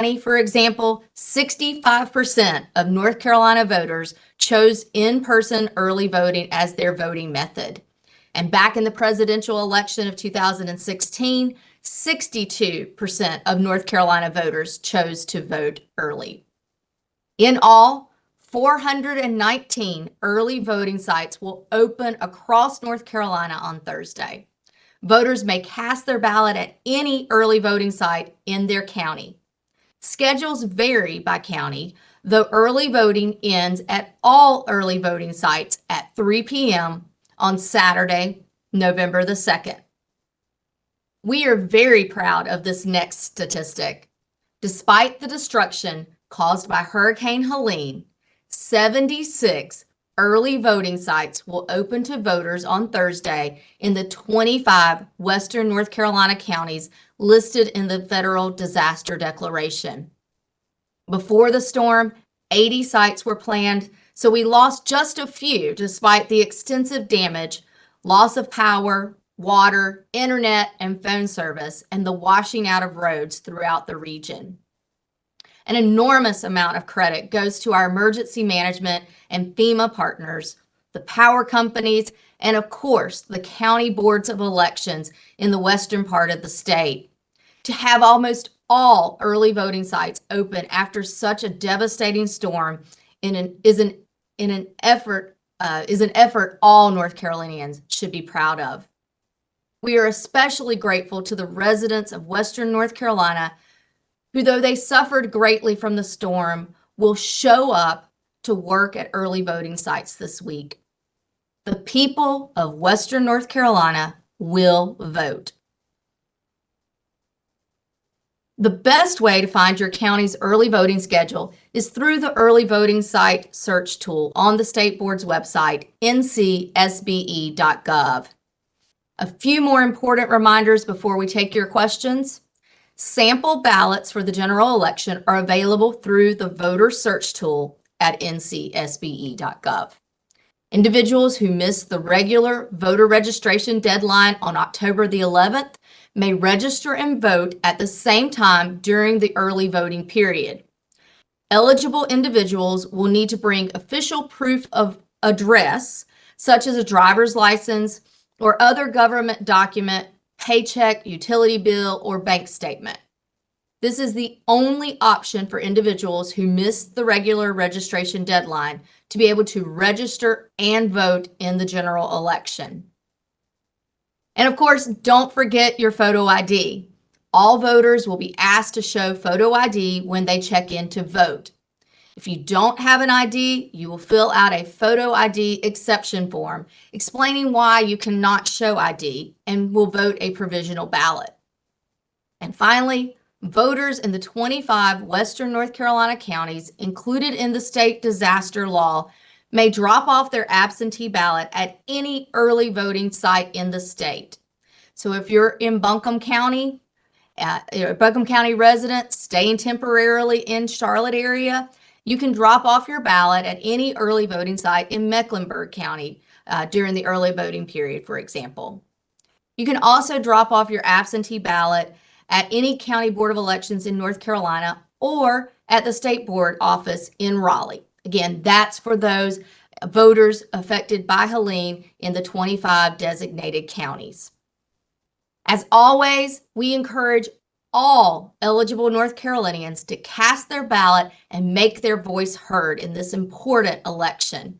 For example, 65% of North Carolina voters chose in-person early voting as their voting method. And back in the presidential election of 2016, 62% of North Carolina voters chose to vote early. In all, 419 early voting sites will open across North Carolina on Thursday. Voters may cast their ballot at any early voting site in their county. Schedules vary by county, though early voting ends at all early voting sites at 3 p.m. on Saturday, November the 2nd. We are very proud of this next statistic. Despite the destruction caused by Hurricane Helene, 76 early voting sites will open to voters on Thursday in the 25 western North Carolina counties listed in the Federal Disaster Declaration. Before the storm, 80 sites were planned, so we lost just a few despite the extensive damage, loss of power, water, internet, and phone service, and the washing out of roads throughout the region. An enormous amount of credit goes to our emergency management and FEMA partners, the power companies, and of course, the county boards of elections in the western part of the state. To have almost all early voting sites open after such a devastating storm is an effort all North Carolinians should be proud of. We are especially grateful to the residents of Western North Carolina who, though they suffered greatly from the storm, will show up to work at early voting sites this week. The people of Western North Carolina will vote. The best way to find your county's early voting schedule is through the early voting site search tool on the state board's website, ncsbe.gov. A few more important reminders before we take your questions. Sample ballots for the general election are available through the voter search tool at ncsbe.gov. Individuals who missed the regular voter registration deadline on October the 11th may register and vote at the same time during the early voting period. Eligible individuals will need to bring official proof of address, such as a driver's license or other government document, paycheck, utility bill, or bank statement. This is the only option for individuals who missed the regular registration deadline to be able to register and vote in the general election. And of course, don't forget your photo ID. All voters will be asked to show photo ID when they check in to vote. If you don't have an ID, you will fill out a photo ID exception form explaining why you cannot show ID and will vote a provisional ballot. And finally, voters in the 25 Western North Carolina counties included in the state disaster law may drop off their absentee ballot at any early voting site in the state. So if you're in Buncombe County, Buncombe County resident staying temporarily in Charlotte area, you can drop off your ballot at any early voting site in Mecklenburg County during the early voting period, for example. You can also drop off your absentee ballot at any county board of elections in North Carolina or at the state board office in Raleigh. Again, that's for those voters affected by Helene in the 25 designated counties. As always, we encourage all eligible North Carolinians to cast their ballot and make their voice heard in this important election.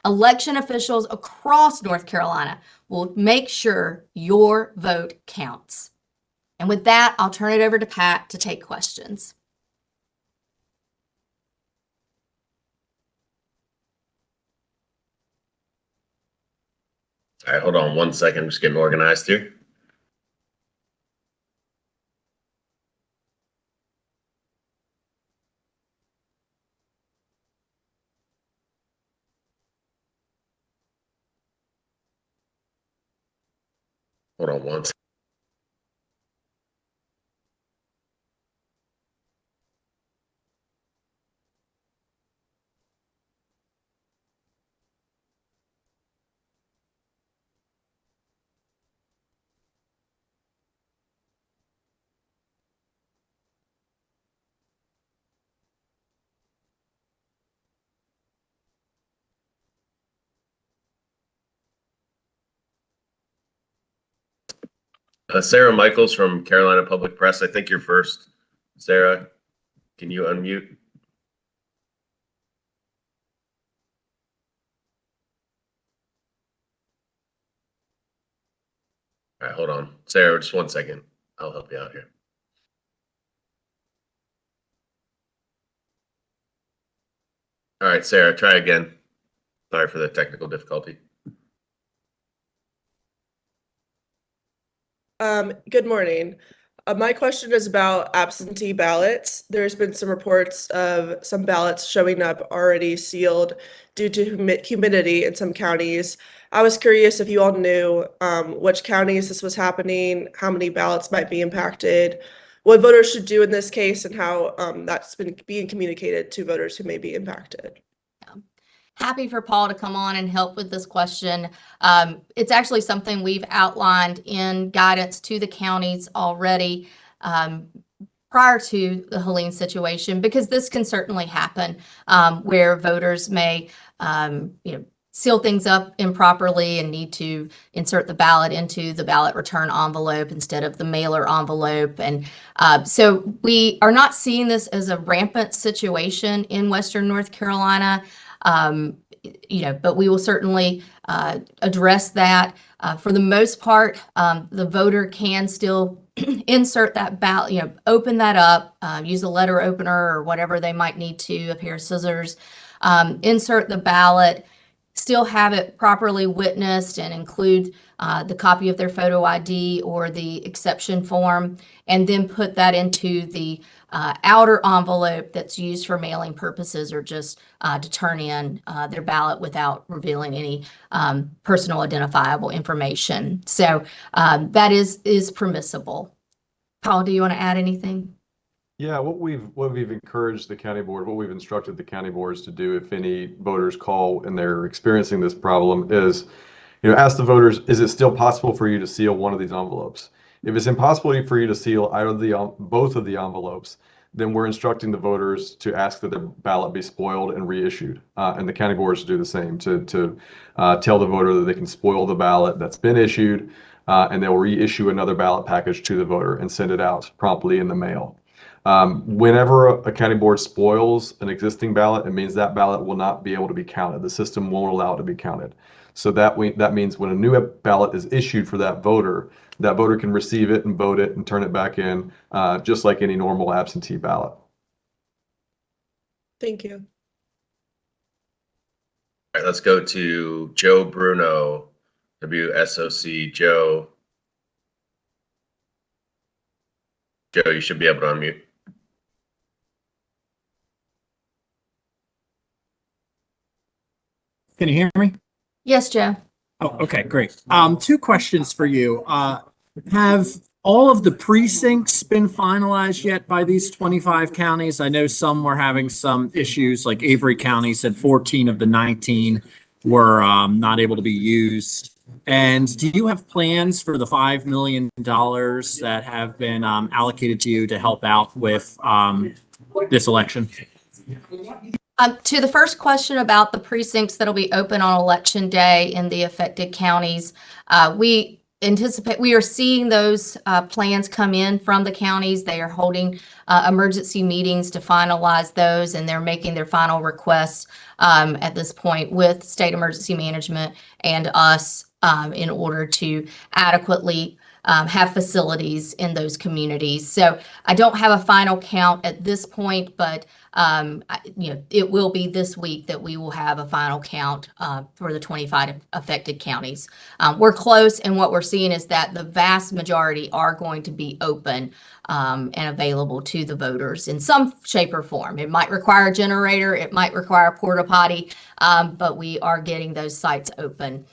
Election officials across North Carolina will make sure your vote counts. And with that, I'll turn it over to Pat to take questions. All right, hold on one second. I'm just getting organized here. Hold on one second. Sarah Michaels from Carolina Public Press. I think you're first. Sarah, can you unmute? All right, hold on. Sarah, just 1 second. I'll help you out here. All right, Sarah, try again. Sorry for the technical difficulty. Good morning. My question is about absentee ballots. There's been some reports of some ballots showing up already sealed due to humidity in some counties. I was curious if you all knew which counties this was happening, how many ballots might be impacted, what voters should do in this case, and how that's been being communicated to voters who may be impacted. Happy for Paul to come on and help with this question. It's actually something we've outlined in guidance to the counties already prior to the Helene situation, because this can certainly happen where voters may, seal things up improperly and need to insert the ballot into the ballot return envelope instead of the mailer envelope. And so we are not seeing this as a rampant situation in Western North Carolina. But we will certainly address that. For the most part, the voter can still insert that ballot, open that up, use a letter opener or whatever they might need to, a pair of scissors, insert the ballot, still have it properly witnessed and include the copy of their photo ID or the exception form, and then put that into the outer envelope that's used for mailing purposes or just to turn in their ballot without revealing any personal identifiable information. So that is permissible. Paul, do you want to add anything? Yeah, what we've encouraged the county board, what we've instructed the county boards to do if any voters call and they're experiencing this problem is, ask the voters, is it still possible for you to seal one of these envelopes? If it's impossible for you to seal either both of the envelopes, then we're instructing the voters to ask that the ballot be spoiled and reissued. And the county boards do the same, to tell the voter that they can spoil the ballot that's been issued, and they'll reissue another ballot package to the voter and send it out promptly in the mail. Whenever a county board spoils an existing ballot, it means that ballot will not be able to be counted. The system won't allow it to be counted. So that means when a new ballot is issued for that voter can receive it and vote it and turn it back in, just like any normal absentee ballot. Thank you. All right, let's go to Joe Bruno, WSOC. Joe, you should be able to unmute. Can you hear me? Yes, Joe. Oh, okay, great. Two questions for you. Have all of the precincts been finalized yet by these 25 counties? I know some were having some issues, like Avery County said 14 of the 19 were not able to be used. And do you have plans for the $5 million that have been allocated to you to help out with this election? To the first question about the precincts that'll be open on election day in the affected counties, we are seeing those plans come in from the counties. They are holding emergency meetings to finalize those, and they're making their final requests at this point with state emergency management and us in order to adequately have facilities in those communities. So I don't have a final count at this point, but it will be this week that we will have a final count for the 25 affected counties. We're close, and what we're seeing is that the vast majority are going to be open and available to the voters in some shape or form. It might require a generator, it might require a porta potty, but we are getting those sites open.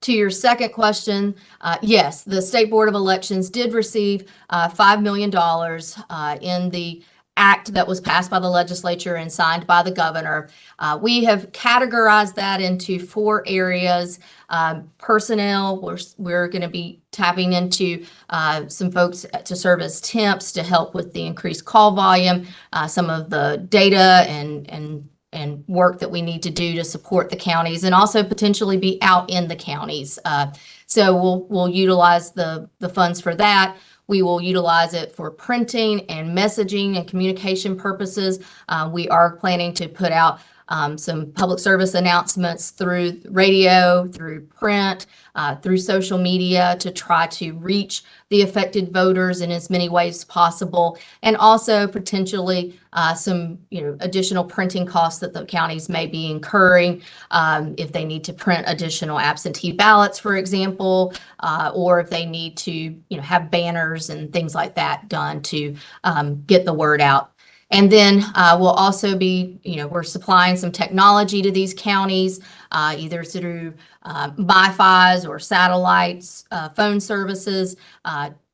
To your second question, yes, the State Board of Elections did receive $5 million in the act that was passed by the legislature and signed by the governor. We have categorized that into 4 areas. Personnel, we're going to be tapping into some folks to serve as temps to help with the increased call volume, some of the data and work that we need to do to support the counties, and also potentially be out in the counties. So we'll utilize the funds for that. We will utilize it for printing and messaging and communication purposes. We are planning to put out some public service announcements through radio, through print, through social media to try to reach the affected voters in as many ways as possible, and also potentially some additional printing costs that the counties may be incurring if they need to print additional absentee ballots, for example, or if they need to have banners and things like that done to get the word out. And then we'll also be, we're supplying some technology to these counties, either through Wi-Fi's or satellites, phone services,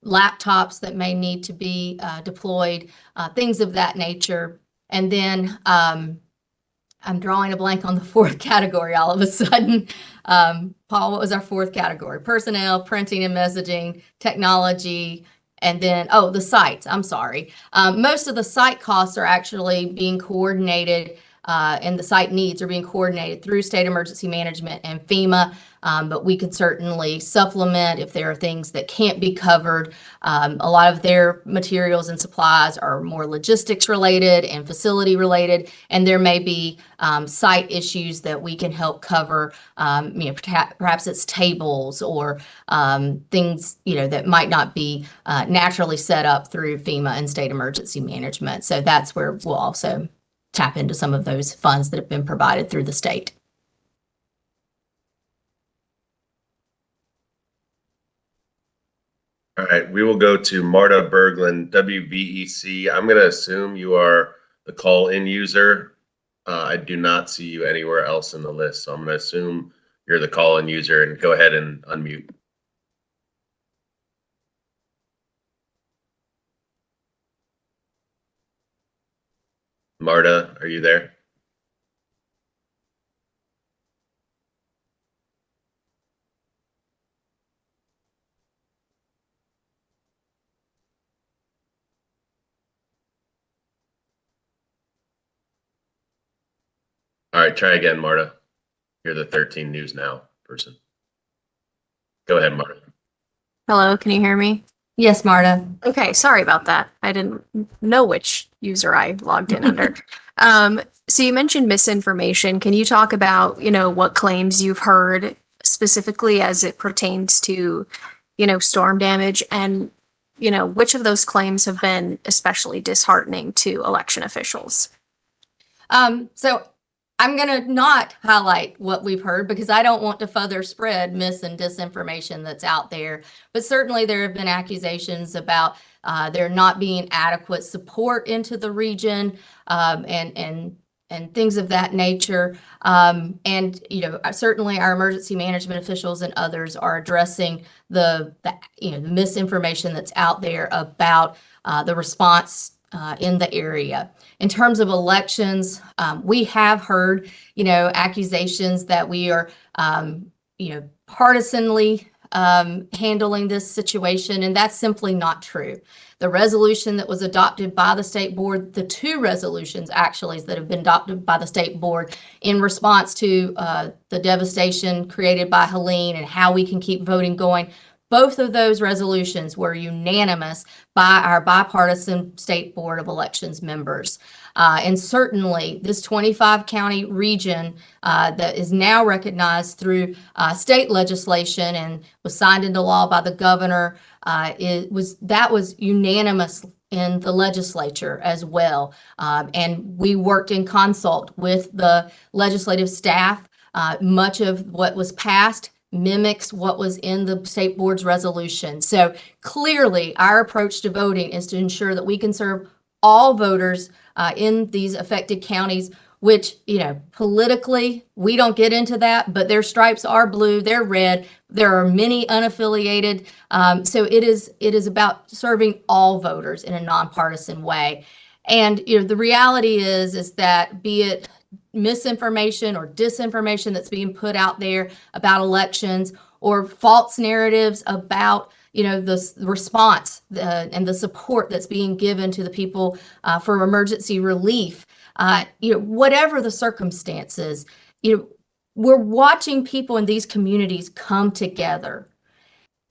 laptops that may need to be deployed, things of that nature. And then I'm drawing a blank on the fourth category all of a sudden. Paul, what was our fourth category? Personnel, printing and messaging, technology, and then, the sites, I'm sorry. Most of the site costs are actually being coordinated and the site needs are being coordinated through state emergency management and FEMA. But we could certainly supplement if there are things that can't be covered. A lot of their materials and supplies are more logistics related and facility related, and there may be site issues that we can help cover. Perhaps it's tables or things that might not be naturally set up through FEMA and state emergency management. So that's where we'll also tap into some of those funds that have been provided through the state. All right, we will go to Marta Berglund, WVEC. I'm going to assume you are the call-in user. I do not see you anywhere else in the list, so I'm going to assume you're the call-in user, and go ahead and unmute. Marta, are you there? All right, try again, Marta. You're the 13 News Now person. Go ahead, Marta. Hello, can you hear me? Yes, Marta. Okay, sorry about that. I didn't know which user I logged in under. So you mentioned misinformation. Can you talk about, what claims you've heard specifically as it pertains to, storm damage, and, which of those claims have been especially disheartening to election officials? So I'm going to not highlight what we've heard because I don't want to further spread mis and disinformation that's out there. But certainly there have been accusations about there not being adequate support into the region and things of that nature. Certainly our emergency management officials and others are addressing the misinformation that's out there about the response in the area. In terms of elections, we have heard, accusations that we are, partisanly handling this situation, and that's simply not true. The resolution that was adopted by the state board, the two resolutions actually that have been adopted by the state board in response to the devastation created by Helen and how we can keep voting going, both of those resolutions were unanimous by our bipartisan State Board of Elections members. And certainly this 25 county region that is now recognized through state legislation and was signed into law by the governor, that was unanimous in the legislature as well. And we worked in consult with the legislative staff. Much of what was passed mimics what was in the state board's resolution. So clearly our approach to voting is to ensure that we can serve all voters in these affected counties, which, politically, we don't get into that, but their stripes are blue, they're red. There are many unaffiliated. So it is about serving all voters in a nonpartisan way. And, the reality is that be it misinformation or disinformation that's being put out there about elections or false narratives about the response and the support that's being given to the people for emergency relief, whatever the circumstances, we're watching people in these communities come together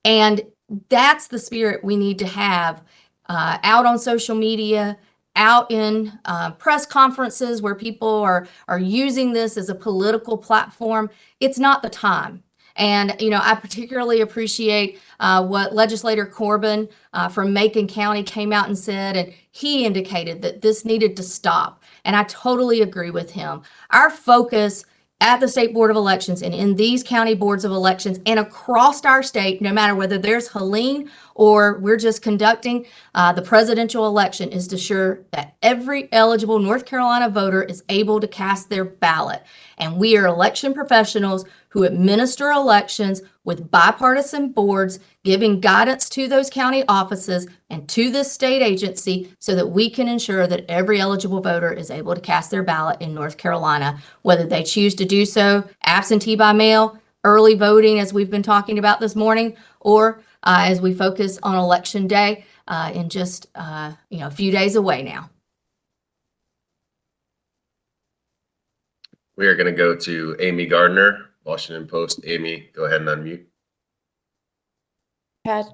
And that's the spirit we need to have out on social media, out in press conferences where people are using this as a political platform. It's not the time. And, I particularly appreciate what Legislator Corbin from Macon County came out and said, and he indicated that this needed to stop. And I totally agree with him. Our focus at the State Board of Elections and in these county boards of elections and across our state, no matter whether there's Helen or we're just conducting the presidential election, is to ensure that every eligible North Carolina voter is able to cast their ballot. And we are election professionals who administer elections with bipartisan boards, giving guidance to those county offices and to this state agency so that we can ensure that every eligible voter is able to cast their ballot in North Carolina, whether they choose to do so absentee by mail, early voting, as we've been talking about this morning, or as we focus on Election Day in just a few days away now. We are going to go to Amy Gardner, Washington Post. Amy, go ahead and unmute. Pat,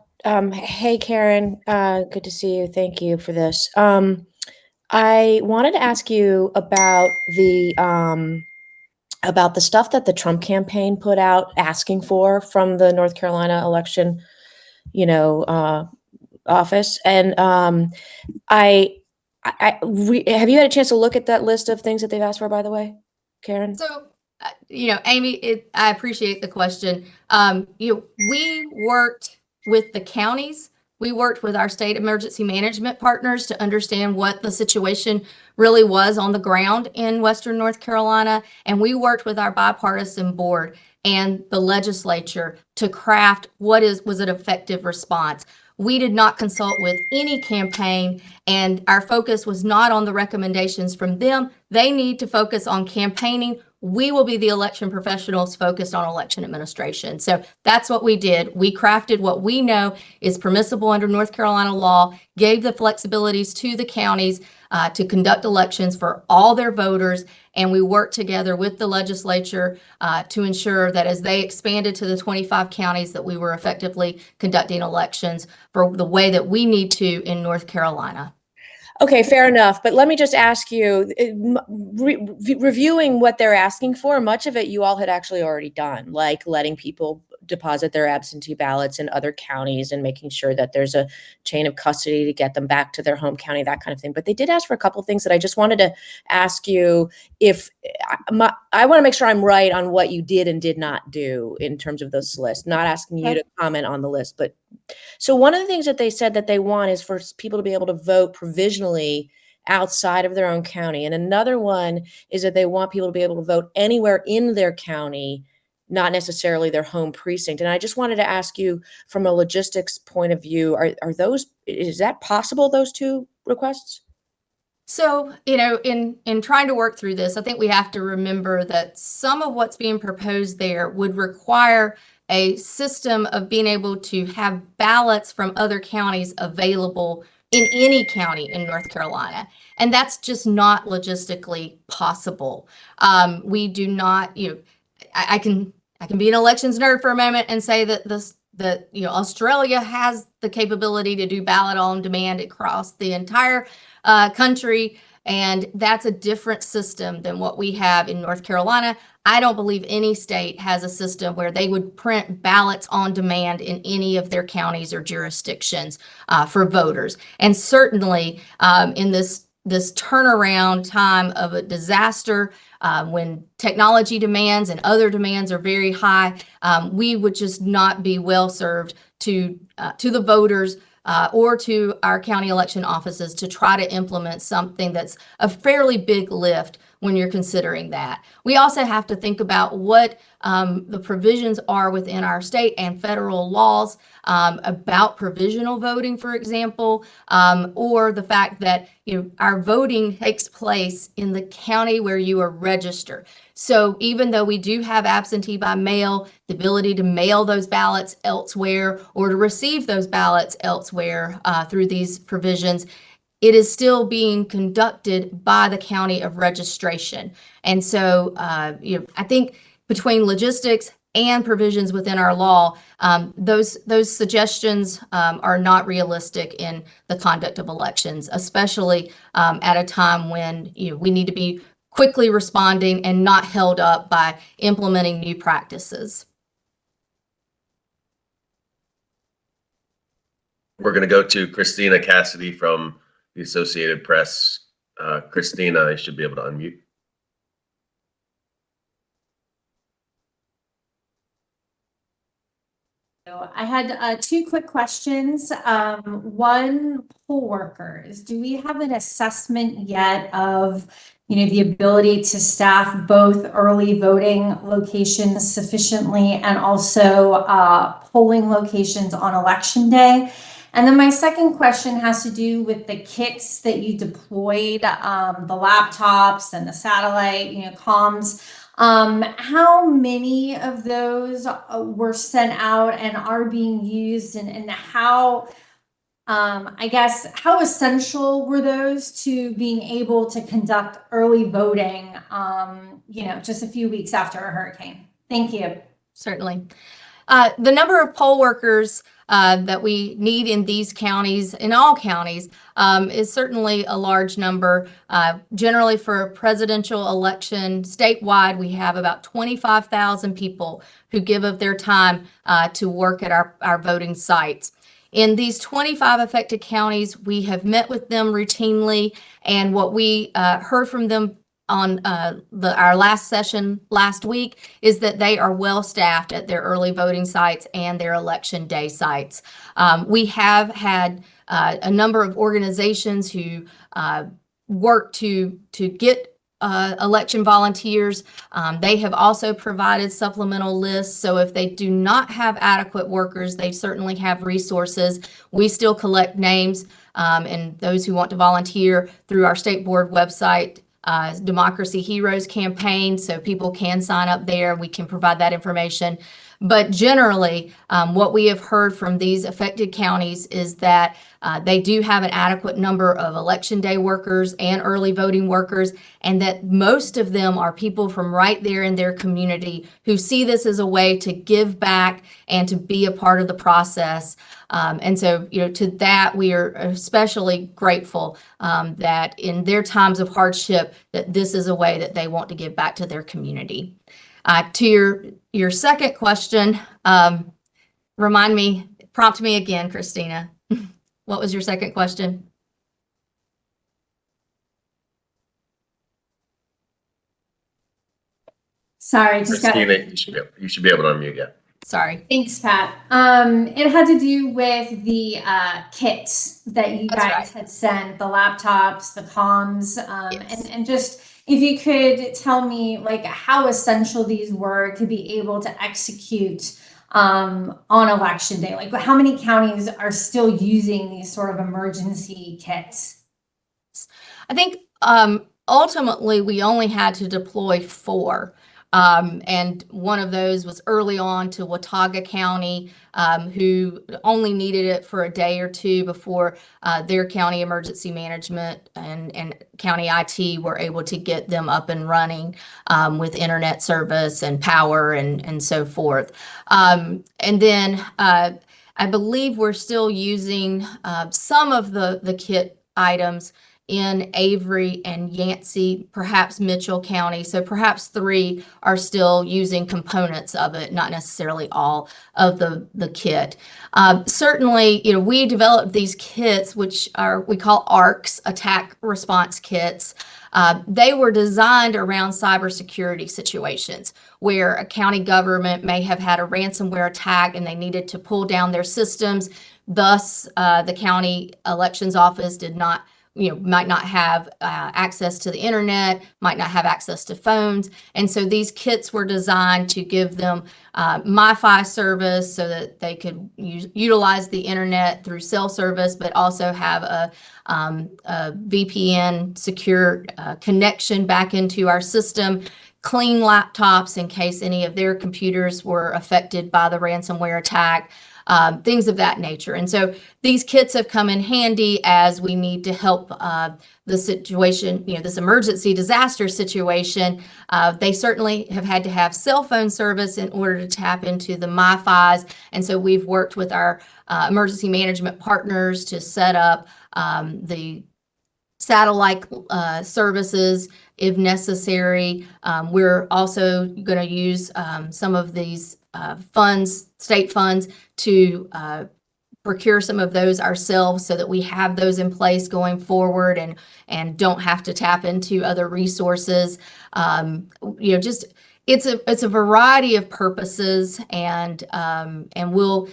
hey Karen, good to see you. Thank you for this. I wanted to ask you about the stuff that the Trump campaign put out asking for from the North Carolina election, office. And have you had a chance to look at that list of things that they've asked for, by the way, Karen? So, Amy, I appreciate the question. We worked with the counties. We worked with our state emergency management partners to understand what the situation really was on the ground in Western North Carolina. And we worked with our bipartisan board and the legislature to craft what was an effective response. We did not consult with any campaign, and our focus was not on the recommendations from them. They need to focus on campaigning. We will be the election professionals focused on election administration. So that's what we did. We crafted what we know is permissible under North Carolina law, gave the flexibilities to the counties to conduct elections for all their voters, and we worked together with the legislature to ensure that as they expanded to the 25 counties, that we were effectively conducting elections for the way that we need to in North Carolina. Okay, fair enough. But let me just ask you, reviewing what they're asking for, much of it you all had actually already done, like letting people deposit their absentee ballots in other counties and making sure that there's a chain of custody to get them back to their home county, that kind of thing. But they did ask for a couple of things that I just wanted to ask you if I want to make sure I'm right on what you did and did not do in terms of this list, not asking you to comment on the list. But so one of the things that they said that they want is for people to be able to vote provisionally outside of their own county. And another one is that they want people to be able to vote anywhere in their county, not necessarily their home precinct. And I just wanted to ask you from a logistics point of view, is that possible, those two requests? So, in trying to work through this, I think we have to remember that some of what's being proposed there would require a system of being able to have ballots from other counties available in any county in North Carolina. And that's just not logistically possible. We do not, I can be an elections nerd for a moment and say that Australia has the capability to do ballot on demand across the entire country. And that's a different system than what we have in North Carolina. I don't believe any state has a system where they would print ballots on demand in any of their counties or jurisdictions for voters. And certainly in this turnaround time of a disaster, when technology demands and other demands are very high, we would just not be well served to the voters or to our county election offices to try to implement something that's a fairly big lift when you're considering that. We also have to think about what the provisions are within our state and federal laws about provisional voting, for example, or the fact that our voting takes place in the county where you are registered. So even though we do have absentee by mail, the ability to mail those ballots elsewhere or to receive those ballots elsewhere through these provisions, it is still being conducted by the county of registration. And so, I think between logistics, and provisions within our law, those suggestions are not realistic in the conduct of elections, especially at a time when we need to be quickly responding and not held up by implementing new practices. We're going to go to Christina Cassidy from the Associated Press. Christina, I should be able to unmute. So I had two quick questions. One, poll workers. Do we have an assessment yet of, the ability to staff both early voting locations sufficiently and also polling locations on election day? And then my second question has to do with the kits that you deployed, the laptops and the satellite, comms. How many of those were sent out and are being used, and how, I guess, how essential were those to being able to conduct early voting, just a few weeks after a hurricane? Thank you. Certainly. The number of poll workers that we need in these counties, in all counties, is certainly a large number. Generally, for a presidential election statewide, we have about 25,000 people who give of their time to work at our voting sites. In these 25 affected counties, we have met with them routinely, and what we heard from them on our last session last week is that they are well staffed at their early voting sites and their election day sites. We have had a number of organizations who work to get election volunteers. They have also provided supplemental lists. So if they do not have adequate workers, they certainly have resources. We still collect names and those who want to volunteer through our state board website, Democracy Heroes campaign, so people can sign up there. We can provide that information. But generally, what we have heard from these affected counties is that they do have an adequate number of election day workers and early voting workers, and that most of them are people from right there in their community who see this as a way to give back and to be a part of the process. And so, to that, we are especially grateful that in their times of hardship, that this is a way that they want to give back to their community. To your second question, prompt me again, Christina. What was your second question? Sorry, just got Christina, you should be able to unmute. Yeah. Sorry. Thanks, Pat. It had to do with the kits that you That's guys right. had sent, the laptops, the comms, Yes. and just if you could tell me like how essential these were to be able to execute on election day. Like how many counties are still using these sort of emergency kits? I think ultimately we only had to deploy 4. And one of those was early on to Watauga County, who only needed it for a day or two before their county emergency management and county IT were able to get them up and running with internet service and power and so forth. And then I believe we're still using some of the kit items in Avery and Yancey, perhaps Mitchell County. So perhaps 3 are still using components of it, not necessarily all of the kit. Certainly, we developed these kits, which we call ARCs, attack response kits. They were designed around cybersecurity situations where a county government may have had a ransomware attack and they needed to pull down their systems. Thus, the county elections office might not have access to the internet, might not have access to phones. And so these kits were designed to give them MiFi service so that they could utilize the internet through cell service, but also have a VPN secure connection back into our system, clean laptops in case any of their computers were affected by the ransomware attack. things of that nature. And so these kits have come in handy as we need to help the situation, this emergency disaster situation. They certainly have had to have cell phone service in order to tap into the MiFis. And so we've worked with our emergency management partners to set up the satellite services if necessary. We're also going to use some of these state funds, to procure some of those ourselves so that we have those in place going forward and don't have to tap into other resources. Just it's a variety of purposes, and we'll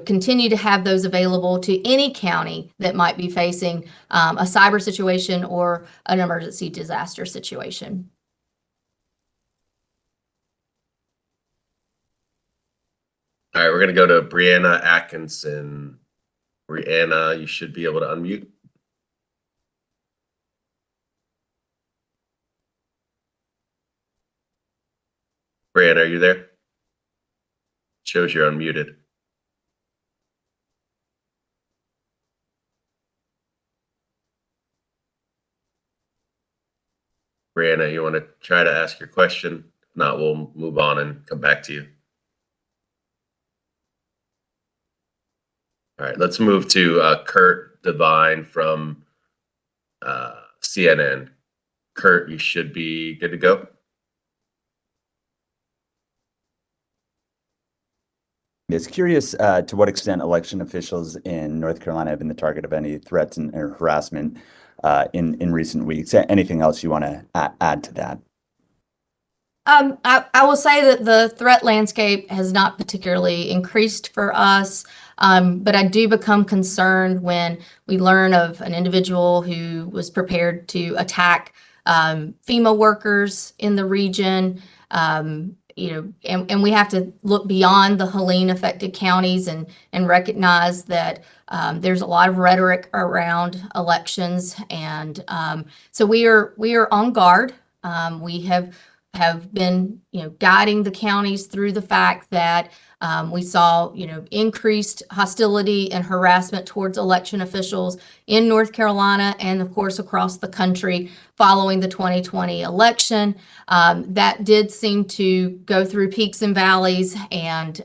continue to have those available to any county that might be facing a cyber situation or an emergency disaster situation. All right, we're going to go to Brianna Atkinson. Brianna, you should be able to unmute. Brianna, are you there? Shows you're unmuted. Brianna, you want to try to ask your question? If not, we'll move on and come back to you. All right, let's move to Kurt Devine from CNN. Kurt, you should be good to go. It's curious to what extent election officials in North Carolina have been the target of any threats and or harassment in recent weeks. Anything else you want to add to that? I will say that the threat landscape has not particularly increased for us, but I do become concerned when we learn of an individual who was prepared to attack FEMA workers in the region. And we have to look beyond the Helene affected counties and recognize that there's a lot of rhetoric around elections, and so we are on guard. We have been, guiding the counties through the fact that we saw, increased hostility and harassment towards election officials in North Carolina and, of course, across the country following the 2020 election. That did seem to go through peaks and valleys, and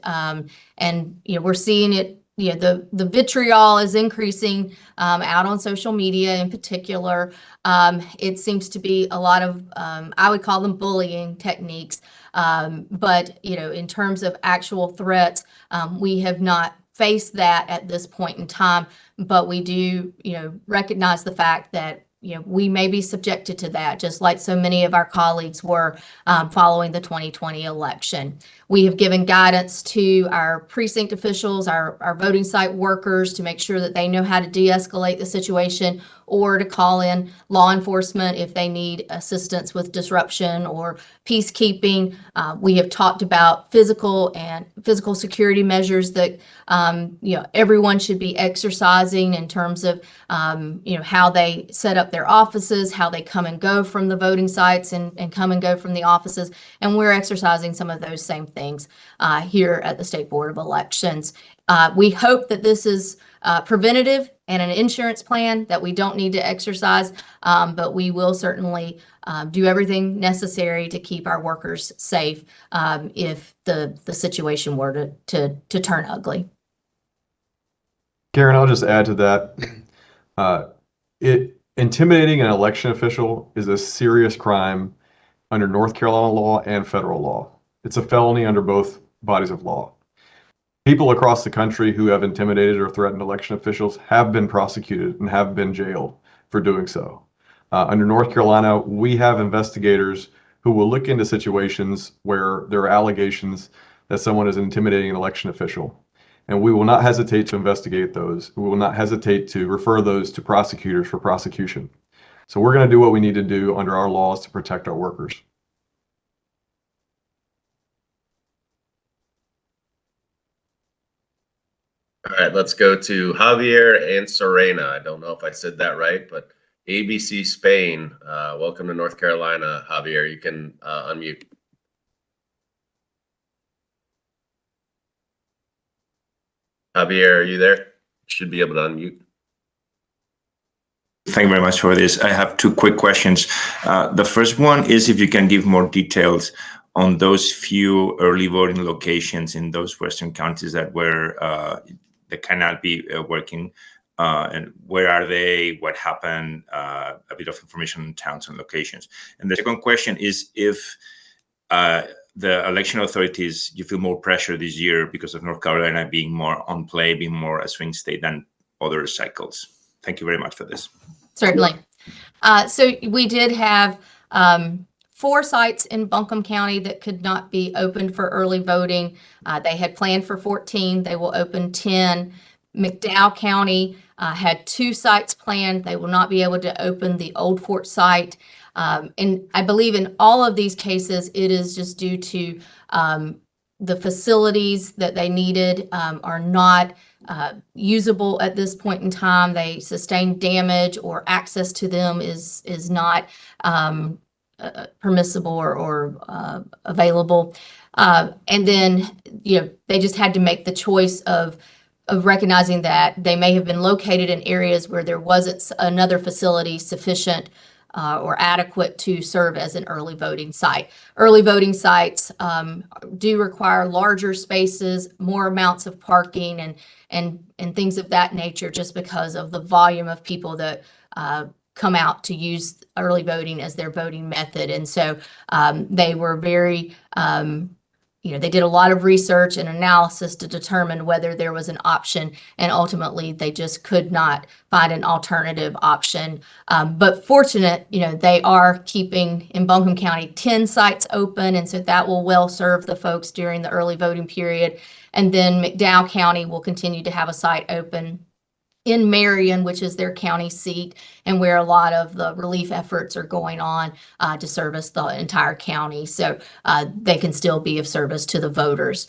we're seeing it. The vitriol is increasing out on social media in particular. It seems to be a lot of, I would call them bullying techniques. But, in terms of actual threats, we have not faced that at this point in time. But we do, recognize the fact that, we may be subjected to that, just like so many of our colleagues were following the 2020 election. We have given guidance to our precinct officials, our voting site workers, to make sure that they know how to de-escalate the situation or to call in law enforcement if they need assistance with disruption or peacekeeping. We have talked about physical security measures that everyone should be exercising in terms of how they set up their offices, how they come and go from the voting sites and come and go from the offices. And we're exercising some of those same things here at the State Board of Elections. We hope that this is preventative and an insurance plan that we don't need to exercise, but we will certainly do everything necessary to keep our workers safe if the situation were to turn ugly. Karen, I'll just add to that. Intimidating an election official is a serious crime under North Carolina law and federal law. It's a felony under both bodies of law. People across the country who have intimidated or threatened election officials have been prosecuted and have been jailed for doing so. Under North Carolina, we have investigators who will look into situations where there are allegations that someone is intimidating an election official. And we will not hesitate to investigate those. We will not hesitate to refer those to prosecutors for prosecution. So we're going to do what we need to do under our laws to protect our workers. All right, let's go to Javier and Serena. I don't know if I said that right, but ABC Spain. Welcome to North Carolina, Javier. You can unmute. Javier, are you there? Should be able to unmute. Thank you very much for this. I have two quick questions. The first one is if you can give more details on those few early voting locations in those Western counties that cannot be working, and where are they, what happened, a bit of information on towns and locations. And the second question is if the election authorities, you feel more pressure this year because of North Carolina being more on play, being more a swing state than other cycles. Thank you very much for this. Certainly. So we did have 4 sites in Buncombe County that could not be opened for early voting. They had planned for 14. They will open 10. McDowell County had 2 sites planned. They will not be able to open the Old Fort site. And I believe in all of these cases, it is just due to the facilities that they needed are not usable at this point in time. They sustained damage, or access to them is not permissible or available. And then, they just had to make the choice of recognizing that they may have been located in areas where there wasn't another facility sufficient or adequate to serve as an early voting site. Early voting sites do require larger spaces, more amounts of parking, and things of that nature, just because of the volume of people that come out to use early voting as their voting method. And so they were very they did a lot of research and analysis to determine whether there was an option, and ultimately they just could not find an alternative option. But fortunate, they are keeping in Buncombe County 10 sites open, and so that will well serve the folks during the early voting period. And then McDowell County will continue to have a site open in Marion, which is their county seat, and where a lot of the relief efforts are going on to service the entire county. So they can still be of service to the voters.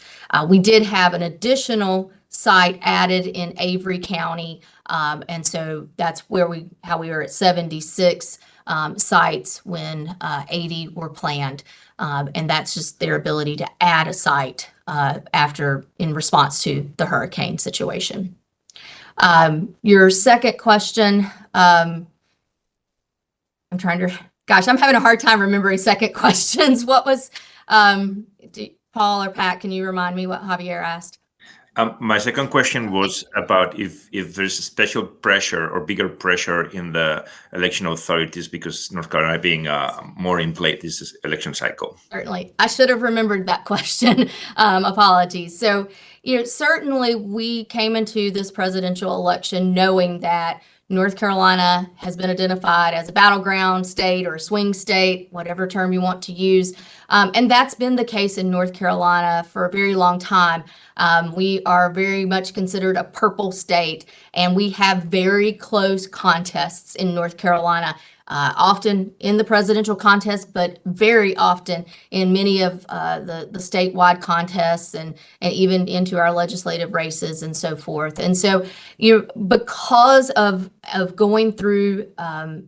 We did have an additional site added in Avery County. And so that's how we were at 76 sites when 80 were planned. And that's just their ability to add a site in response to the hurricane situation. Your second question, I'm having a hard time remembering second questions. What was, Paul or Pat, can you remind me what Javier asked? My second question was about if there's a special pressure or bigger pressure in the election authorities because North Carolina being more in play this election cycle. Certainly. I should have remembered that question. Apologies. So, certainly we came into this presidential election knowing that North Carolina has been identified as a battleground state or a swing state, whatever term you want to use. And that's been the case in North Carolina for a very long time. We are very much considered a purple state, and we have very close contests in North Carolina, often in the presidential contest, but very often in many of the statewide contests and even into our legislative races and so forth. And so, because of going through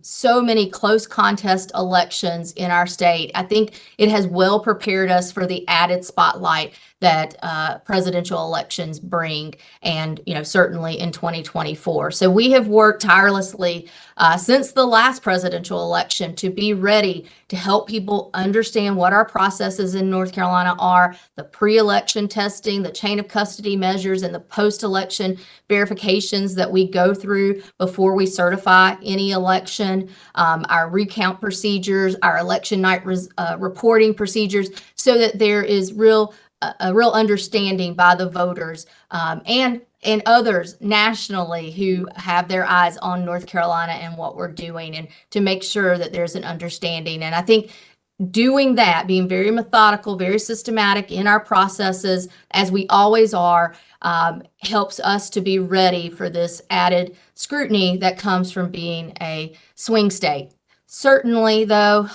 so many close contest elections in our state, I think it has well prepared us for the added spotlight that presidential elections bring, and certainly in 2024. So we have worked tirelessly since the last presidential election to be ready to help people understand what our processes in North Carolina are, the pre-election testing, the chain of custody measures, and the post-election verifications that we go through before we certify any election, our recount procedures, our election night reporting procedures, so that there is a real understanding by the voters and others nationally who have their eyes on North Carolina and what we're doing, and to make sure that there's an understanding. And I think doing that, being very methodical, very systematic in our processes, as we always are, helps us to be ready for this added scrutiny that comes from being a swing state. Certainly, though,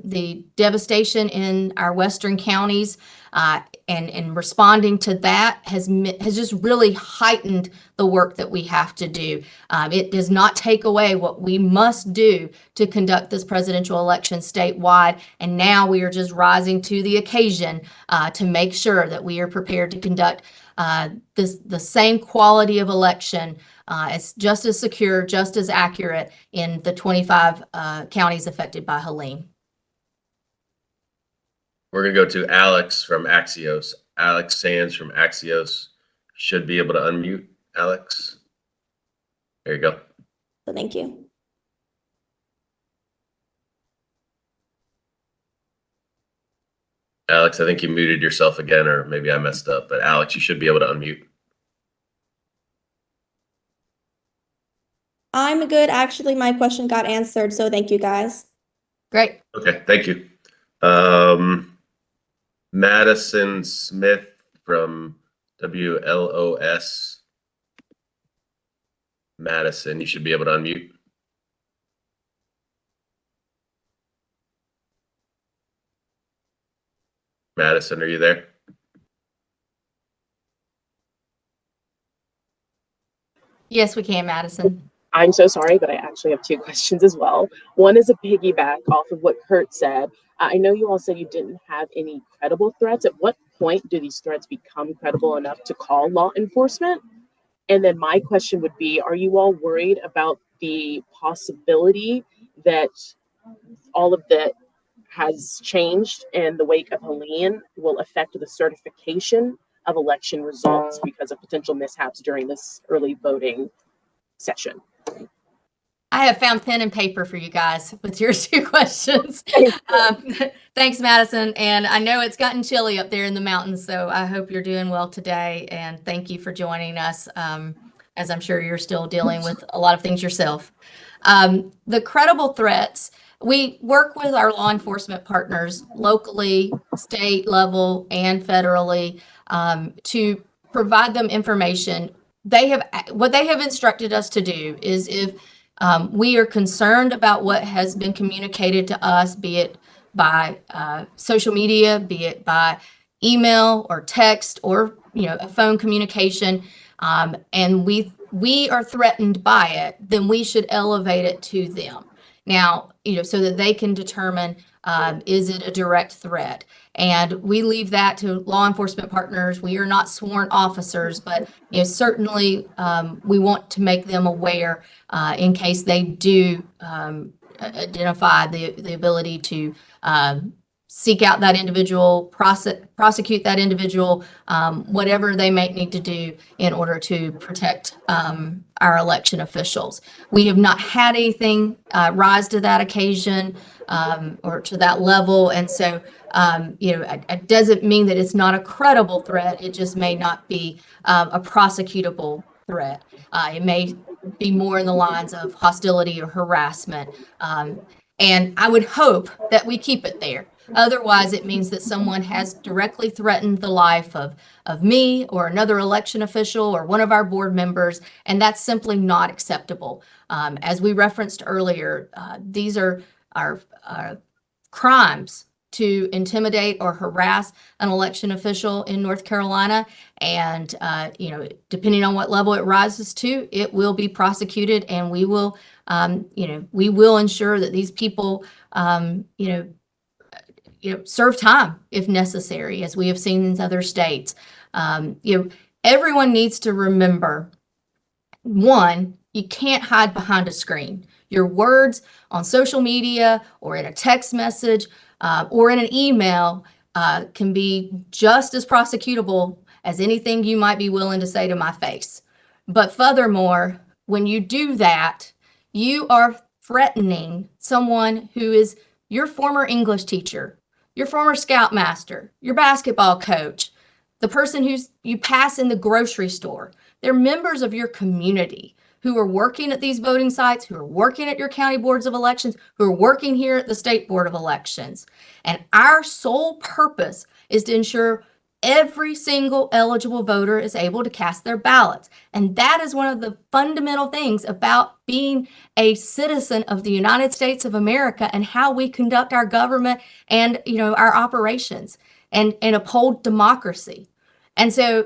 the devastation in our western counties and responding to that has just really heightened the work that we have to do. It does not take away what we must do to conduct this presidential election statewide. And now we are just rising to the occasion to make sure that we are prepared to conduct the same quality of election. It's just as secure, just as accurate in the 25 counties affected by Helene. We're gonna go to Alex from Axios. Alex Sands from Axios should be able to unmute. Alex, there you go. So thank you. Alex, I think you muted yourself again, or maybe I messed up, but Alex, you should be able to unmute. I'm good. Actually, my question got answered, so thank you guys. Great. Okay, thank you. Madison Smith from WLOS. Madison, you should be able to unmute. Madison, are you there? Yes, we can, Madison. I'm so sorry, but I actually have two questions as well. One is a piggyback off of what Kurt said. I know you all said you didn't have any credible threats. At what point do these threats become credible enough to call law enforcement? And then my question would be, are you all worried about the possibility that all of that has changed in the wake of Helene will affect the certification of election results because of potential mishaps during this early voting session? I have found pen and paper for you guys with your two questions. Thanks, Madison. And I know it's gotten chilly up there in the mountains, so I hope you're doing well today. And thank you for joining us, as I'm sure you're still dealing with a lot of things yourself. The credible threats, we work with our law enforcement partners locally, state level, and federally to provide them information. What they have instructed us to do is if we are concerned about what has been communicated to us, be it by social media, be it by email or text or a phone communication, and we are threatened by it, then we should elevate it to them. Now, so that they can determine is it a direct threat. And we leave that to law enforcement partners. We are not sworn officers, but certainly we want to make them aware in case they do identify the ability to seek out that individual, prosecute that individual, whatever they may need to do in order to protect our election officials. We have not had anything rise to that occasion or to that level. And so, it doesn't mean that it's not a credible threat. It just may not be a prosecutable threat. It may be more in the lines of hostility or harassment. And I would hope that we keep it there. Otherwise, it means that someone has directly threatened the life of me or another election official or one of our board members, and that's simply not acceptable. As we referenced earlier, these are crimes to intimidate or harass an election official in North Carolina. And, depending on what level it rises to, it will be prosecuted, and we will ensure that these people, serve time if necessary, as we have seen in other states. Everyone needs to remember, one, you can't hide behind a screen. Your words on social media or in a text message or in an email can be just as prosecutable as anything you might be willing to say to my face. But furthermore, when you do that, you are threatening someone who is your former English teacher, your former scoutmaster, your basketball coach, the person you pass in the grocery store. They're members of your community who are working at these voting sites, who are working at your county boards of elections, who are working here at the state board of elections. And our sole purpose is to ensure every single eligible voter is able to cast their ballots. And that is one of the fundamental things about being a citizen of the United States of America and how we conduct our government and, our operations and uphold democracy. And so,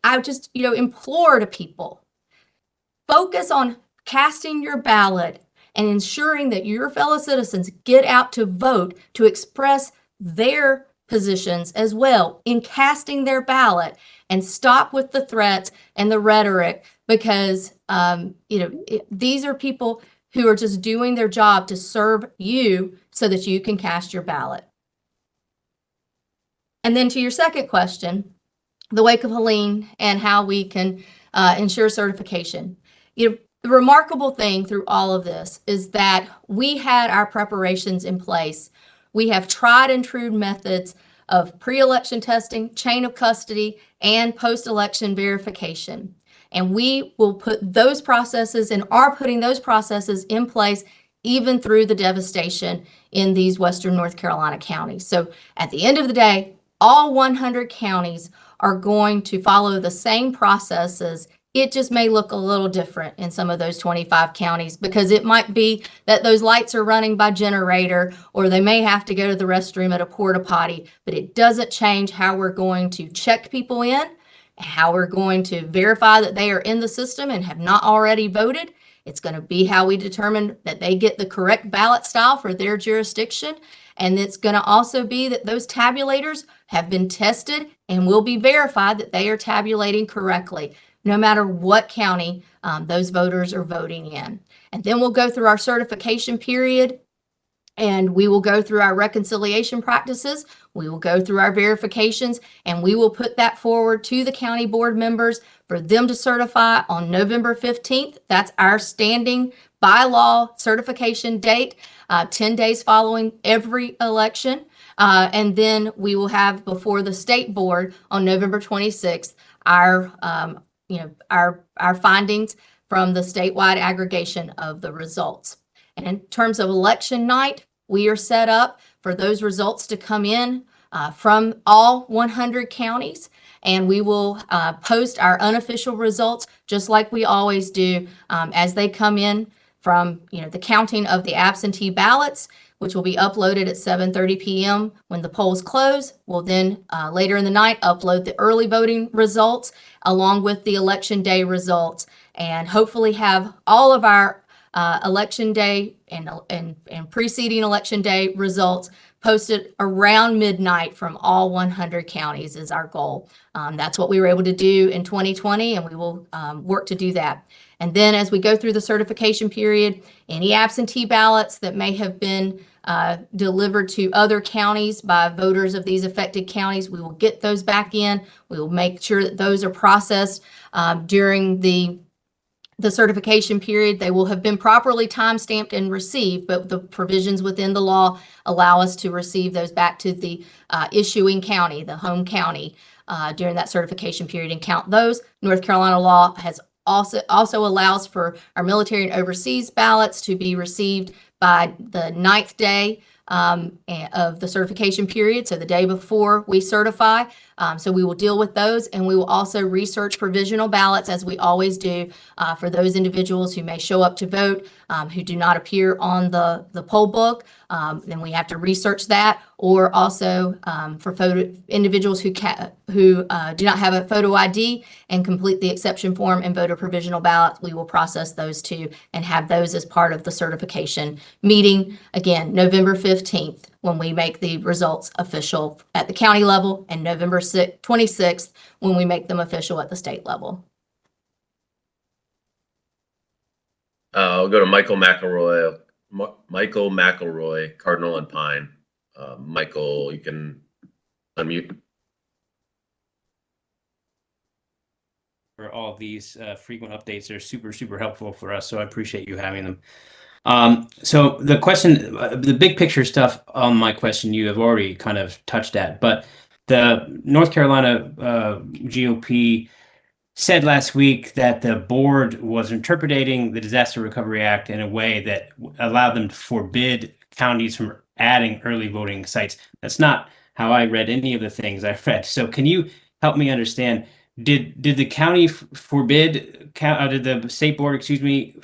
I just, implore to people, focus on casting your ballot and ensuring that your fellow citizens get out to vote to express their positions as well in casting their ballot, and stop with the threats and the rhetoric, because these are people who are just doing their job to serve you so that you can cast your ballot. And then to your second question, the wake of Helen and how we can ensure certification. The remarkable thing through all of this is that we had our preparations in place. We have tried and true methods of pre-election testing, chain of custody, and post-election verification. And we will put those processes and are putting those processes in place even through the devastation in these Western North Carolina counties. So at the end of the day, all 100 counties are going to follow the same processes. It just may look a little different in some of those 25 counties, because it might be that those lights are running by generator, or they may have to go to the restroom at a porta potty, but it doesn't change how we're going to check people in, how we're going to verify that they are in the system and have not already voted. It's going to be how we determine that they get the correct ballot style for their jurisdiction. And it's going to also be that those tabulators have been tested and will be verified that they are tabulating correctly, no matter what county those voters are voting in. And then we'll go through our certification period, and we will go through our reconciliation practices. We will go through our verifications, and we will put that forward to the county board members for them to certify on November 15th. That's our standing by law certification date, 10 days following every election. And then we will have before the state board on November 26th, our findings from the statewide aggregation of the results. And in terms of election night, we are set up for those results to come in from all 100 counties. And we will post our unofficial results just like we always do as they come in from the counting of the absentee ballots, which will be uploaded at 7:30 p.m. when the polls close. We'll then later in the night upload the early voting results along with the election day results, and hopefully have all of our election day and preceding election day results posted around midnight from all 100 counties is our goal. That's what we were able to do in 2020, and we will work to do that. And then as we go through the certification period, any absentee ballots that may have been delivered to other counties by voters of these affected counties, we will get those back in. We will make sure that those are processed during the certification period. They will have been properly time-stamped and received, but the provisions within the law allow us to receive those back to the issuing county, the home county, during that certification period and count those. North Carolina law has also allows for our military and overseas ballots to be received by the 9th day of the certification period, so the day before we certify. So we will deal with those, and we will also research provisional ballots, as we always do, for those individuals who may show up to vote who do not appear on the poll book. Then we have to research that, or also for individuals who do not have a photo ID and complete the exception form and vote a provisional ballot. We will process those too and have those as part of the certification meeting. Again, November 15th, when we make the results official at the county level, and November 26th, when we make them official at the state level. I'll go to Michael McElroy. Michael McElroy, Cardinal and Pine. Michael, you can unmute. For all of these frequent updates, they're super helpful for us, so I appreciate you having them. So the question, the big picture stuff on my question you have already kind of touched at, but the North Carolina GOP said last week that the board was interpreting the Disaster Recovery Act in a way that allowed them to forbid counties from adding early voting sites. That's not how I read any of the things I read. So can you help me understand, did the county did the state board,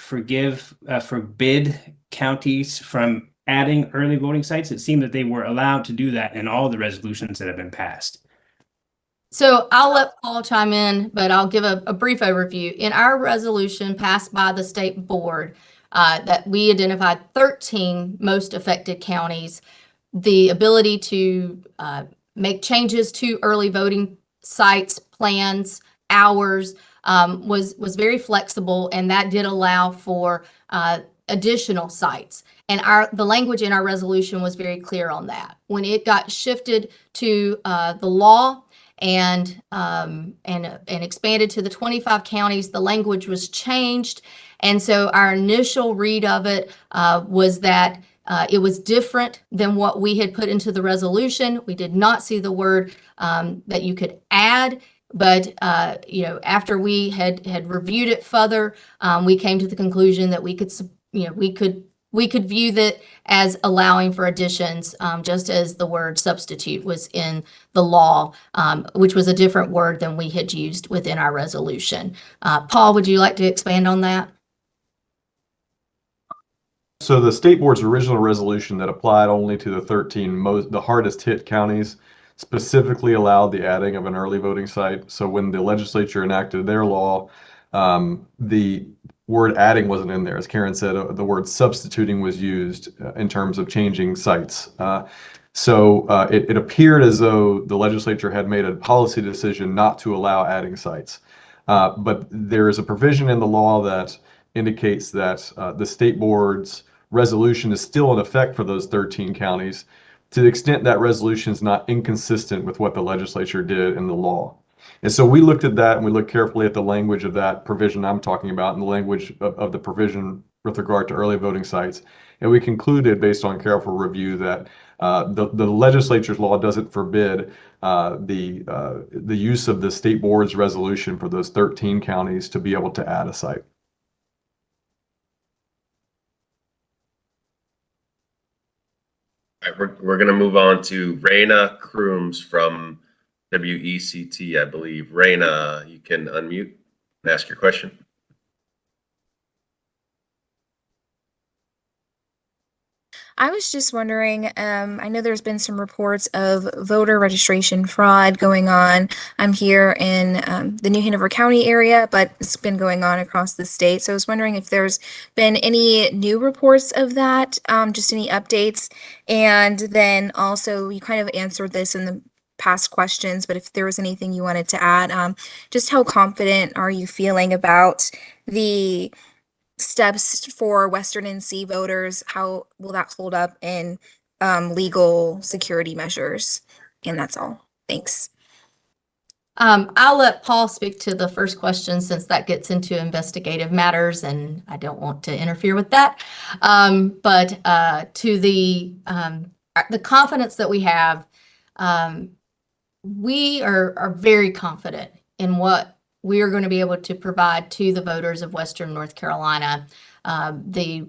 forbid counties from adding early voting sites? It seemed that they were allowed to do that in all the resolutions that have been passed. So I'll let Paul chime in, but I'll give a brief overview. In our resolution passed by the state board, that we identified 13 most affected counties, the ability to make changes to early voting sites, plans, hours, was very flexible, and that did allow for additional sites. And the language in our resolution was very clear on that. When it got shifted to the law and expanded to the 25 counties, the language was changed. And so our initial read of it was that it was different than what we had put into the resolution. We did not see the word that you could add, but after we had reviewed it further, we came to the conclusion that we could view that as allowing for additions, just as the word substitute was in the law, which was a different word than we had used within our resolution. Paul, would you like to expand on that? So the state board's original resolution that applied only to the 13 the hardest hit counties specifically allowed the adding of an early voting site. So when the legislature enacted their law, the word adding wasn't in there. As Karen said, the word substituting was used in terms of changing sites. So it appeared as though the legislature had made a policy decision not to allow adding sites. But there is a provision in the law that indicates that the state board's resolution is still in effect for those 13 counties to the extent that resolution is not inconsistent with what the legislature did in the law. And so we looked at that, and we looked carefully at the language of that provision I'm talking about and the language of the provision with regard to early voting sites. And we concluded, based on careful review, that the legislature's law doesn't forbid the use of the state board's resolution for those 13 counties to be able to add a site. All right, we're going to move on to Raina Crooms from WECT, I believe. Raina, you can unmute and ask your question. I was just wondering, I know there's been some reports of voter registration fraud going on. I'm here in the New Hanover County area, but it's been going on across the state. So I was wondering if there's been any new reports of that, just any updates. And then also, you kind of answered this in the past questions, but if there was anything you wanted to add, just how confident are you feeling about the steps for Western NC voters? How will that hold up in legal security measures? And that's all. Thanks. I'll let Paul speak to the first question, since that gets into investigative matters and I don't want to interfere with that. But to the confidence that we have, we are very confident in what we are going to be able to provide to the voters of Western North Carolina. The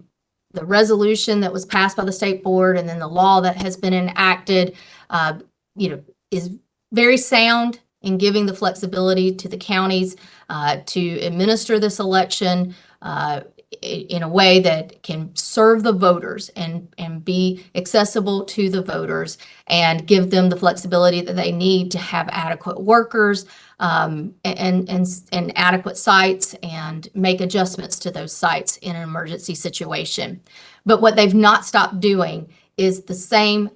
resolution that was passed by the state board and then the law that has been enacted, is very sound in giving the flexibility to the counties to administer this election in a way that can serve the voters and be accessible to the voters and give them the flexibility that they need to have adequate workers and adequate sites and make adjustments to those sites in an emergency situation. But what they've not stopped doing is the same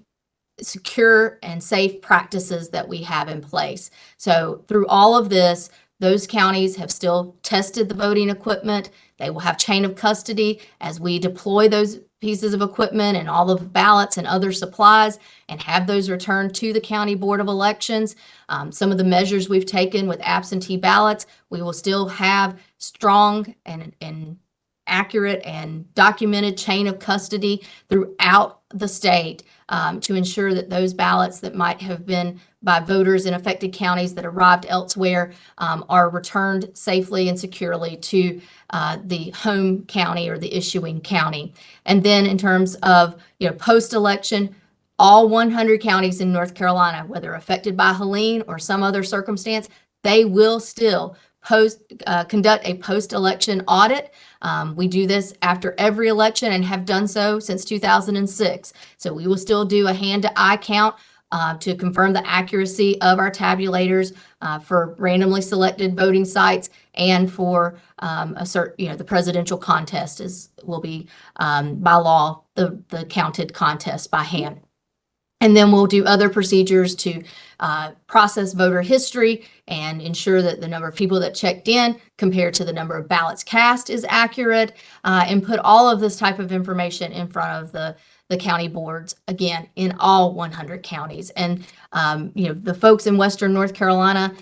secure and safe practices that we have in place. So through all of this, those counties have still tested the voting equipment. They will have chain of custody as we deploy those pieces of equipment and all of the ballots and other supplies and have those returned to the County Board of Elections. Some of the measures we've taken with absentee ballots, we will still have strong and accurate and documented chain of custody throughout the state to ensure that those ballots that might have been by voters in affected counties that arrived elsewhere are returned safely and securely to the home county or the issuing county. And then in terms of post-election, all 100 counties in North Carolina, whether affected by Helen or some other circumstance, they will still conduct a post-election audit. We do this after every election and have done so since 2006. So we will still do a hand-to-eye count to confirm the accuracy of our tabulators for randomly selected voting sites and for the presidential contest will be by law the counted contest by hand. And then we'll do other procedures to process voter history and ensure that the number of people that checked in compared to the number of ballots cast is accurate, and put all of this type of information in front of the county boards, again, in all 100 counties. And, the folks in Western North Carolina,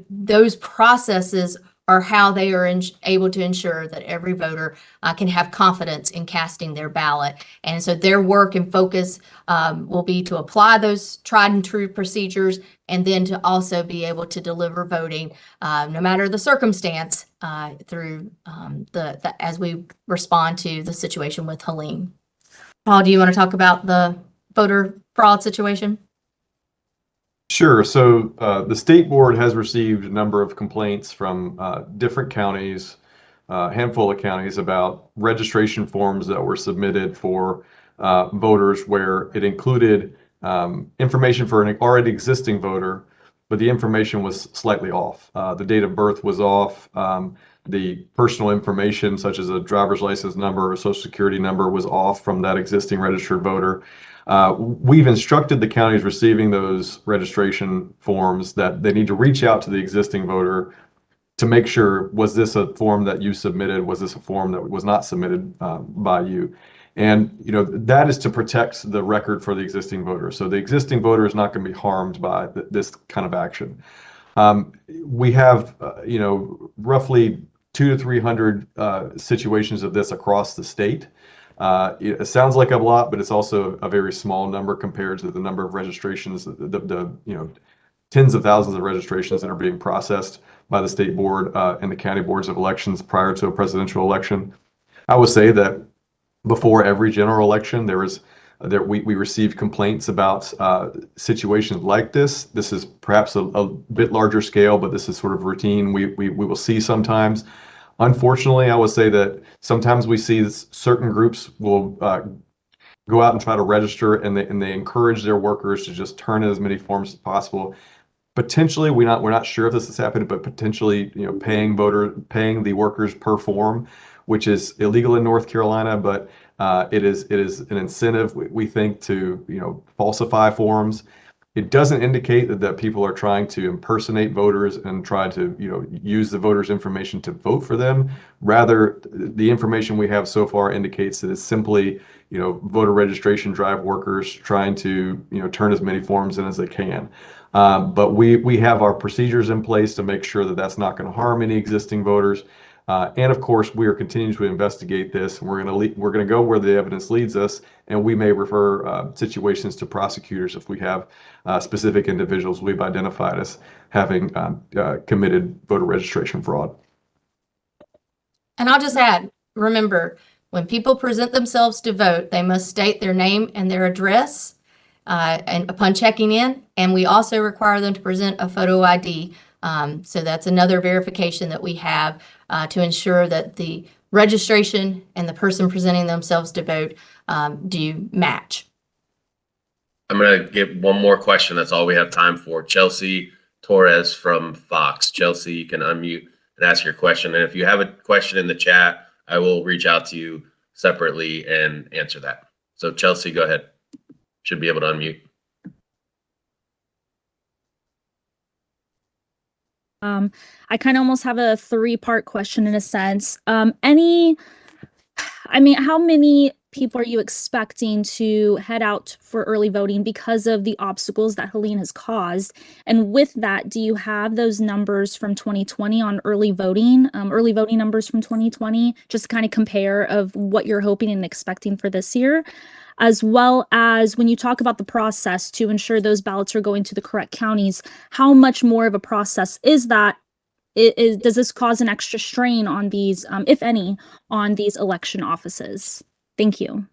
those processes are how they are able to ensure that every voter can have confidence in casting their ballot. And so their work and focus will be to apply those tried and true procedures, and then to also be able to deliver voting, no matter the circumstance, through as we respond to the situation with Helene. Paul, do you want to talk about the voter fraud situation? Sure. So the state board has received a number of complaints from different counties, a handful of counties, about registration forms that were submitted for voters where it included information for an already existing voter, but the information was slightly off. The date of birth was off. The personal information, such as a driver's license number or social security number, was off from that existing registered voter. We've instructed the counties receiving those registration forms that they need to reach out to the existing voter to make sure, was this a form that you submitted? Was this a form that was not submitted by you? And that is to protect the record for the existing voter. So the existing voter is not going to be harmed by this kind of action. We have, roughly 200 to 300 situations of this across the state. It sounds like a lot, but it's also a very small number compared to the number of registrations, the tens of thousands of registrations that are being processed by the state board and the county boards of elections prior to a presidential election. I would say that before every general election, we receive complaints about situations like this. This is perhaps a bit larger scale, but this is sort of routine we will see sometimes. Unfortunately, I would say that sometimes we see certain groups will go out and try to register, and they encourage their workers to just turn in as many forms as possible. Potentially, we're not sure if this has happened, but potentially, paying the workers per form, which is illegal in North Carolina, but it is an incentive, we think, to falsify forms. It doesn't indicate that people are trying to impersonate voters and try to use the voters' information to vote for them. Rather, the information we have so far indicates that it's simply voter registration drive workers trying to turn as many forms in as they can. But we have our procedures in place to make sure that that's not going to harm any existing voters. And of course, we are continuing to investigate this. We're going to go where the evidence leads us, and we may refer situations to prosecutors if we have specific individuals we've identified as having committed voter registration fraud. And I'll just add, remember, when people present themselves to vote, they must state their name and their address and upon checking in, and we also require them to present a photo ID. So that's another verification that we have to ensure that the registration and the person presenting themselves to vote do match. I'm going to get one more question. That's all we have time for. Chelsea Torres from Fox. Chelsea, you can unmute and ask your question. And if you have a question in the chat, I will reach out to you separately and answer that. So Chelsea, go ahead. Should be able to unmute. I kind of almost have a three-part question in a sense. How many people are you expecting to head out for early voting because of the obstacles that Helene has caused? And with that, do you have those numbers from 2020 on early voting numbers from 2020, just to kind of compare of what you're hoping and expecting for this year? As well as when you talk about the process to ensure those ballots are going to the correct counties, how much more of a process is that? Does this cause an extra strain on these, if any, on these election offices? Thank you.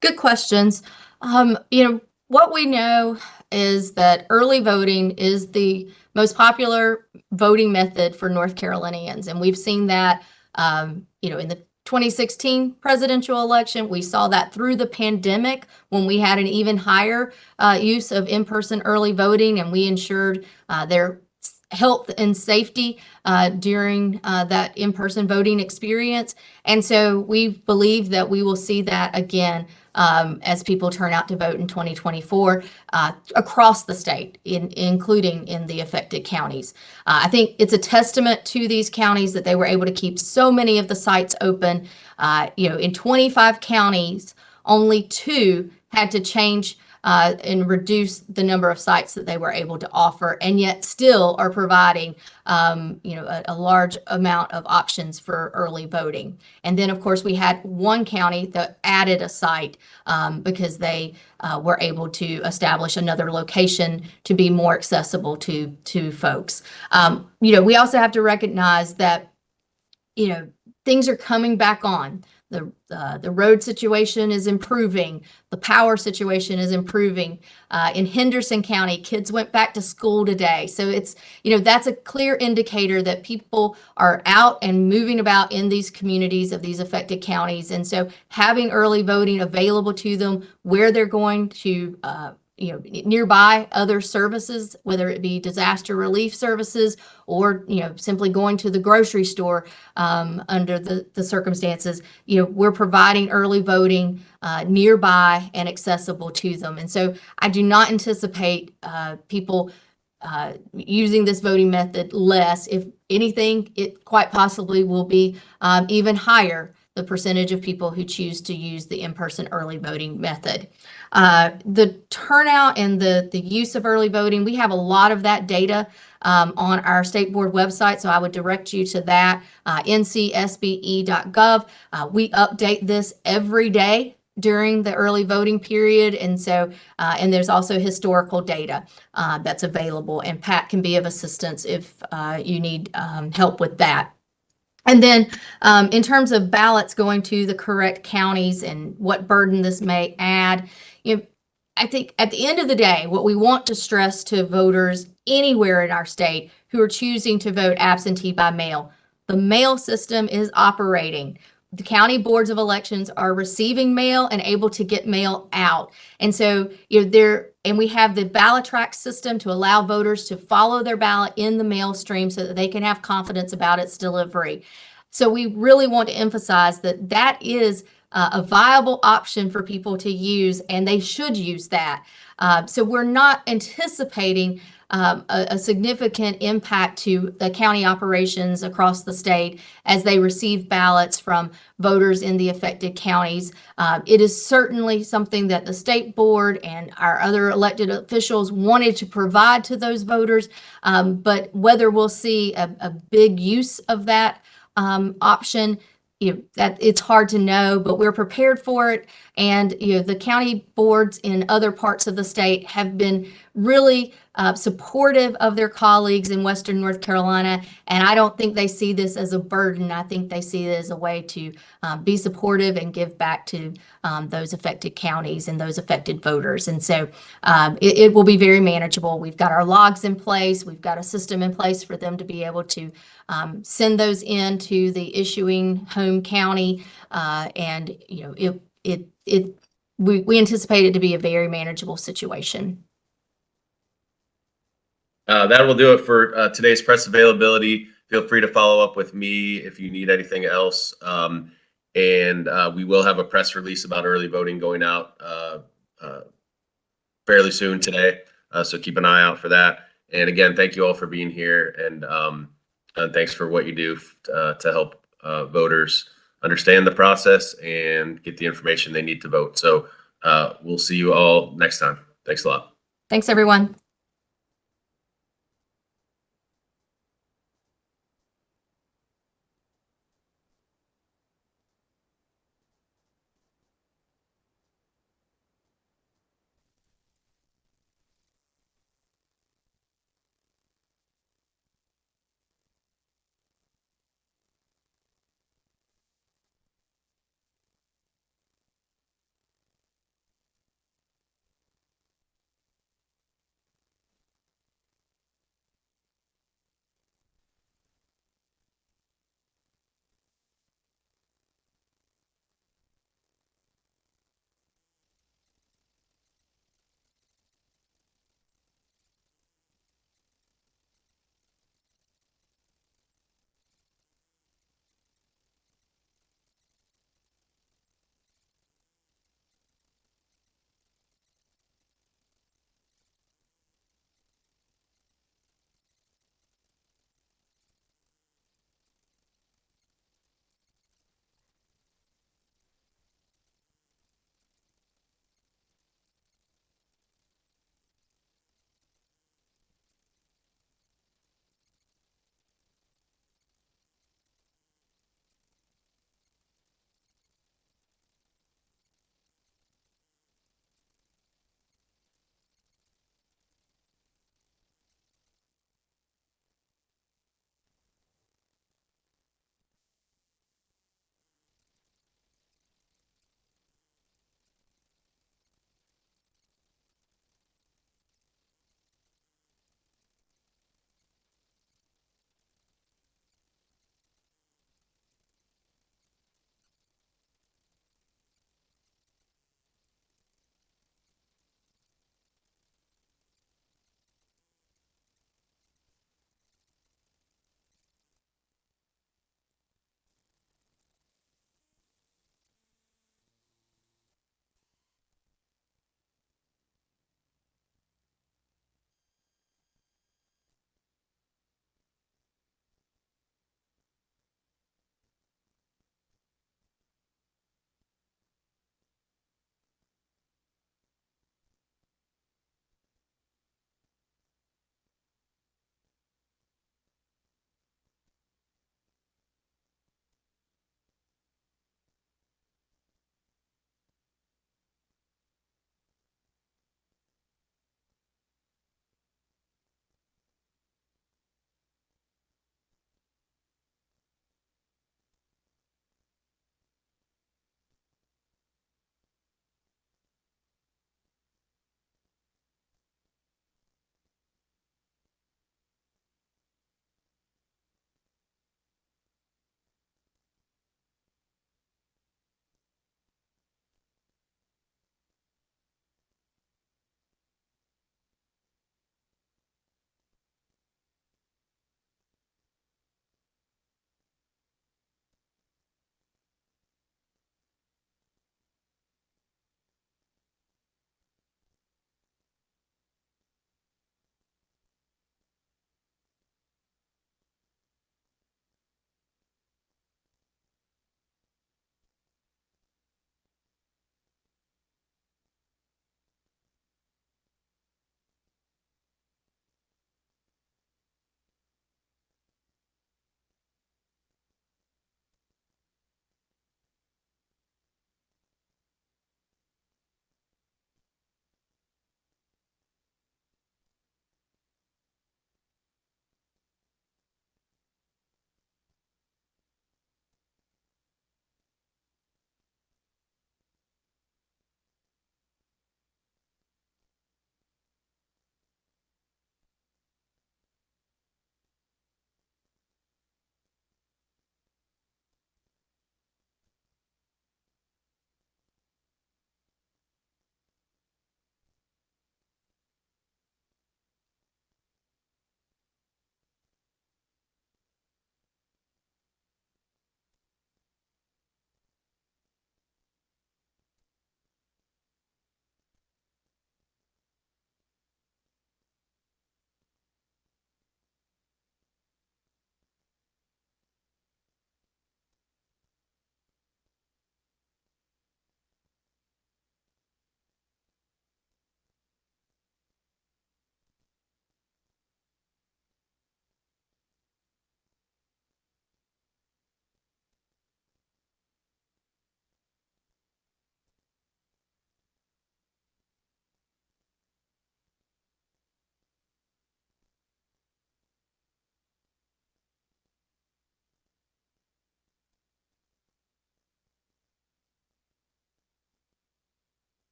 Good questions. What we know is that early voting is the most popular voting method for North Carolinians. And we've seen that, in the 2016 presidential election. We saw that through the pandemic when we had an even higher use of in-person early voting, and we ensured their health and safety during that in-person voting experience. And so we believe that we will see that again as people turn out to vote in 2024 across the state, including in the affected counties. I think it's a testament to these counties that they were able to keep so many of the sites open. In 25 counties, only 2 had to change and reduce the number of sites that they were able to offer, and yet still are providing, a large amount of options for early voting. And then, of course, we had one county that added a site because they were able to establish another location to be more accessible to folks. We also have to recognize that, things are coming back on. The road situation is improving. The power situation is improving. In Henderson County, kids went back to school today. So it's, that's a clear indicator that people are out and moving about in these communities of these affected counties. And so having early voting available to them where they're going to, nearby other services, whether it be disaster relief services or, simply going to the grocery store under the circumstances, we're providing early voting nearby and accessible to them. And so I do not anticipate people using this voting method less. If anything, it quite possibly will be even higher, the percentage of people who choose to use the in-person early voting method. The turnout and the use of early voting, we have a lot of that data on our state board website, so I would direct you to that, ncsbe.gov. We update this every day during the early voting period, and so and there's also historical data that's available, and Pat can be of assistance if you need help with that. And then in terms of ballots going to the correct counties and what burden this may add, I think at the end of the day, what we want to stress to voters anywhere in our state who are choosing to vote absentee by mail, the mail system is operating. The county boards of elections are receiving mail and able to get mail out. And so, and we have the ballot track system to allow voters to follow their ballot in the mail stream so that they can have confidence about its delivery. So we really want to emphasize that that is a viable option for people to use, and they should use that. So we're not anticipating a significant impact to the county operations across the state as they receive ballots from voters in the affected counties. It is certainly something that the state board and our other elected officials wanted to provide to those voters, but whether we'll see a big use of that option, that it's hard to know, but we're prepared for it. And the county boards in other parts of the state have been really supportive of their colleagues in Western North Carolina, and I don't think they see this as a burden. I think they see it as a way to be supportive and give back to those affected counties and those affected voters. And so it will be very manageable. We've got our logs in place. We've got a system in place for them to be able to send those in to the issuing home county, and we anticipate it to be a very manageable situation. That will do it for today's press availability. Feel free to follow up with me if you need anything else. And we will have a press release about early voting going out fairly soon today. So keep an eye out for that. And again, thank you all for being here. And thanks for what you do to help voters understand the process and get the information they need to vote. So we'll see you all next time. Thanks a lot. Thanks, everyone.